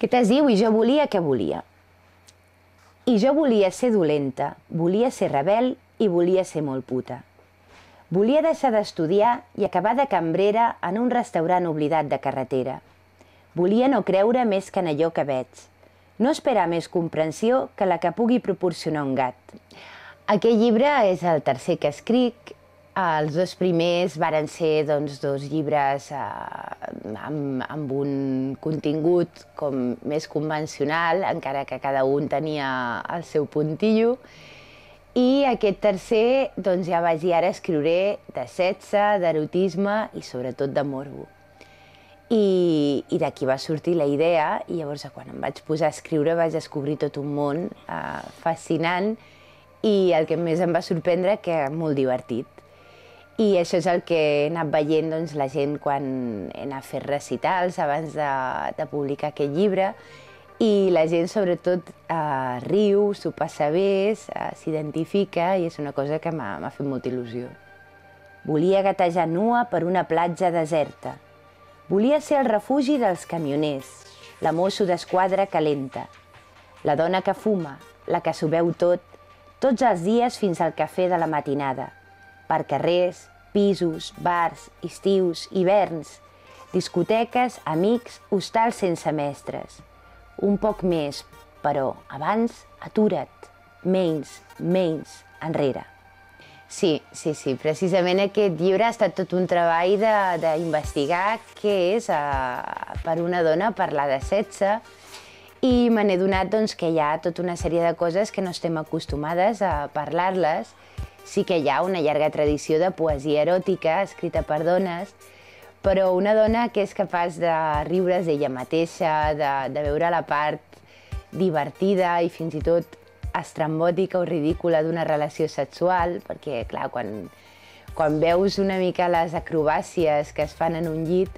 Aquest es diu I jo volia que volia. I jo volia ser dolenta, volia ser rebel i volia ser molt puta. Volia deixar d'estudiar i acabar de cambrera en un restaurant oblidat de carretera. Volia no creure més que en allò que veig. No esperar més comprensió que la que pugui proporcionar un gat. Aquest llibre és el tercer que escric. Els dos primers varen ser dos llibres amb un contingut com més convencional, encara que cada un tenia el seu puntillo. I aquest tercer ja vaig dir ara escriuré de sexe, d'erotisme i sobretot de morbo. I d'aquí va sortir la idea i llavors quan em vaig posar a escriure vaig descobrir tot un món fascinant i el que més em va sorprendre que molt divertit. I això és el que he anat veient la gent quan he anat a fer recitals abans de publicar aquest llibre i la gent sobretot riu, s'ho passa bé, s'identifica i és una cosa que m'ha fet molta il·lusió. Volia gatejar nua per una platja deserta. Volia ser el refugi dels camioners, la mosso d'esquadra calenta, la dona que fuma, la que s'ho veu tot, tots els dies fins al cafè de la matinada, per carrers, pisos, bars, estius, hiverns, discoteques, amics, hostals sense mestres. Un poc més, però abans atura't, menys, enrere. Sí, precisament aquest llibre ha estat tot un treball d'investigar què és per una dona parlar de sexe i me n'he adonat que hi ha tota una sèrie de coses que no estem acostumades a parlar-les. Sí que hi ha una llarga tradició de poesia eròtica escrita per dones, però una dona que és capaç de riure's d'ella mateixa, de veure la part divertida i fins i tot estrambòtica o ridícula d'una relació sexual, perquè, clar, quan veus una mica les acrobàcies que es fan en un llit,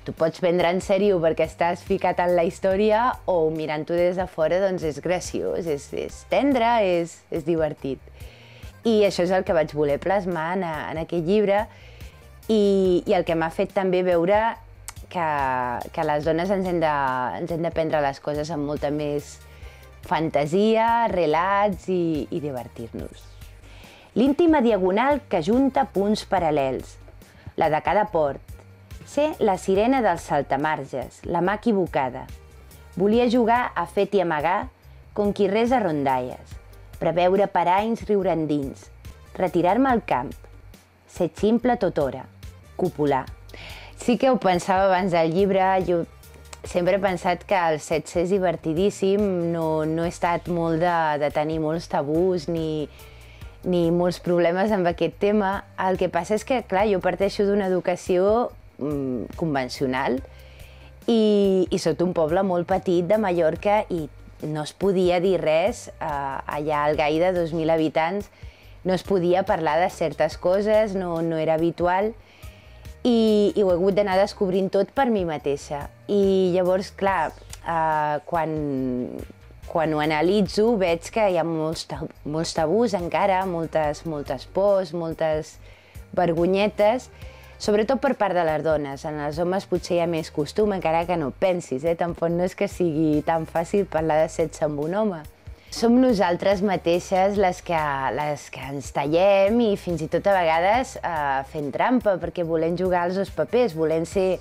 t'ho pots prendre en sèrio perquè estàs ficat en la història o mirant-ho des de fora és graciós, és tendre, és divertit. I això és el que vaig voler plasmar en aquest llibre i el que m'ha fet també veure que les dones ens hem de prendre les coses amb molta més fantasia, relats i divertir-nos. L'íntima diagonal que junta punts paral·lels, la de cada port. Ser la sirena dels saltamarges, la mà equivocada. Volia jugar a fet i amagar com qui resa rondalles. Preveure paranys riure endins, retirar-me al camp, ser ximple tothora, copular. Sí que ho pensava abans del llibre, jo sempre he pensat que el sexe és divertidíssim, no he estat molt de tenir molts tabús ni molts problemes amb aquest tema. El que passa és que, clar, jo parteixo d'una educació convencional i soc d'un poble molt petit de Mallorca i no es podia dir res, allà al Gai de 2.000 habitants, no es podia parlar de certes coses, no era habitual, i ho he hagut d'anar descobrint tot per mi mateixa. I llavors, clar, quan ho analitzo veig que hi ha molts tabús encara, moltes pors, moltes vergonyetes, sobretot per part de les dones. En els homes potser hi ha més costum, encara que no pensis, tampoc no és que sigui tan fàcil parlar de sexe amb un home. Som nosaltres mateixes les que ens tallem i fins i tot a vegades fent trampa, perquè volem jugar als dos papers, volem ser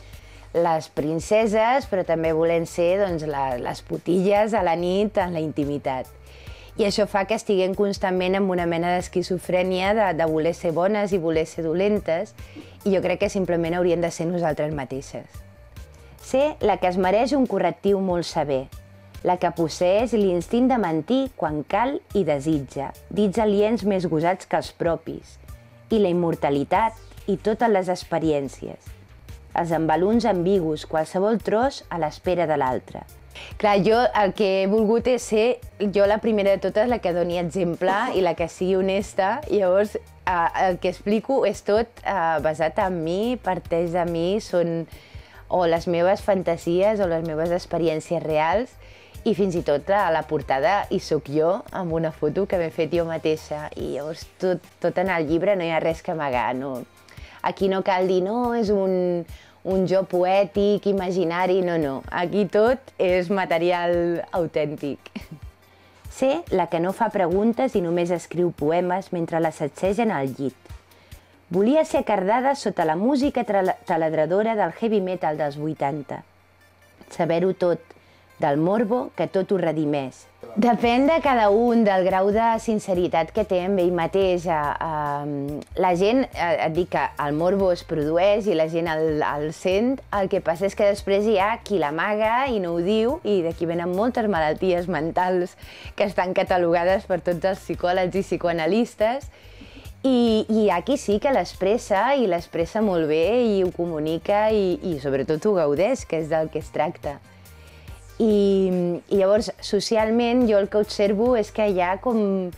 les princeses, però també volem ser les putilles a la nit, en la intimitat. I això fa que estiguem constantment amb una mena d'esquizofrènia de voler ser bones i voler ser dolentes, i jo crec que simplement hauríem de ser nosaltres mateixes. Ser la que es mereix un correctiu molt sever, la que posseeix l'instint de mentir quan cal i desitja, dits aliens més gosats que els propis, i la immortalitat i totes les experiències, els embaluns ambigus, qualsevol tros a l'espera de l'altre. Clar, jo el que he volgut és ser jo la primera de totes, la que doni exemple i la que sigui honesta. Llavors, el que explico és tot basat en mi, parteix de mi, són o les meves fantasies o les meves experiències reals i fins i tot a la portada hi soc jo amb una foto que m'he fet jo mateixa i llavors tot en el llibre no hi ha res que amagar. Aquí no cal dir, no, és un un jo poètic, imaginari, no. Aquí tot és material autèntic. Sé la que no fa preguntes i només escriu poemes mentre la sacsegen al llit. Volia ser cardada sota la música taladradora del heavy metal dels 80. Saber-ho tot, del morbo que tot ho redimés. Depèn de cada un, del grau de sinceritat que té amb ell mateix. La gent, et dic que el morbo es produeix i la gent el sent, el que passa és que després hi ha qui l'amaga i no ho diu, i d'aquí venen moltes malalties mentals que estan catalogades per tots els psicòlegs i psicoanalistes, i hi ha qui sí que l'expressa, i l'expressa molt bé, i ho comunica, i sobretot ho gaudeix, que és del que es tracta. I llavors, socialment, jo el que observo és que hi ha com...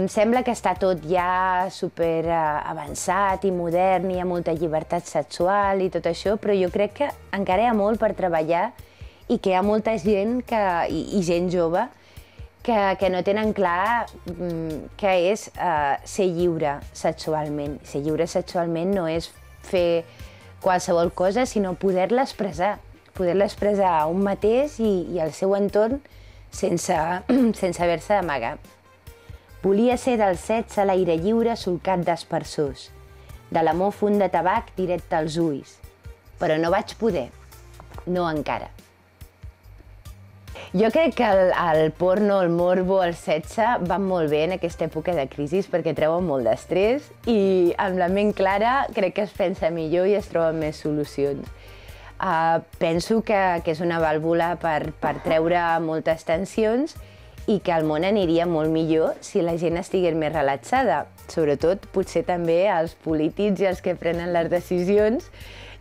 Sembla que està tot ja super avançat i modern, hi ha molta llibertat sexual i tot això, però jo crec que encara hi ha molt per treballar i que hi ha molta gent i gent jove que no tenen clar què és ser lliure sexualment. Ser lliure sexualment no és fer qualsevol cosa, sinó poder-la expressar a un mateix i al seu entorn sense haver-se d'amagar. Volia ser del sexe a l'aire lliure solcat d'aspersors, de l'amor fum de tabac directe als ulls, però no vaig poder, no encara. Jo crec que el porno, el morbo, el sexe van molt bé en aquesta època de crisi perquè treuen molt d'estrès i amb la ment clara crec que es pensa millor i es troben més solucions. Penso que és una vàlvula per treure moltes tensions i que el món aniria molt millor si la gent estigués més relaxada. Sobretot, potser també els polítics i els que prenen les decisions.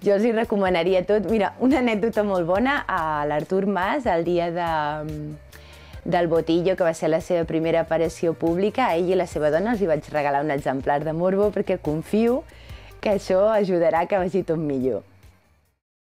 Jo els hi recomanaria tot. Mira, una anècdota molt bona, a l'Artur Mas, el dia del Botillo, que va ser la seva primera aparició pública, a ell i la seva dona els hi vaig regalar un exemplar de Morbo perquè confio que això ajudarà que vagi tot millor.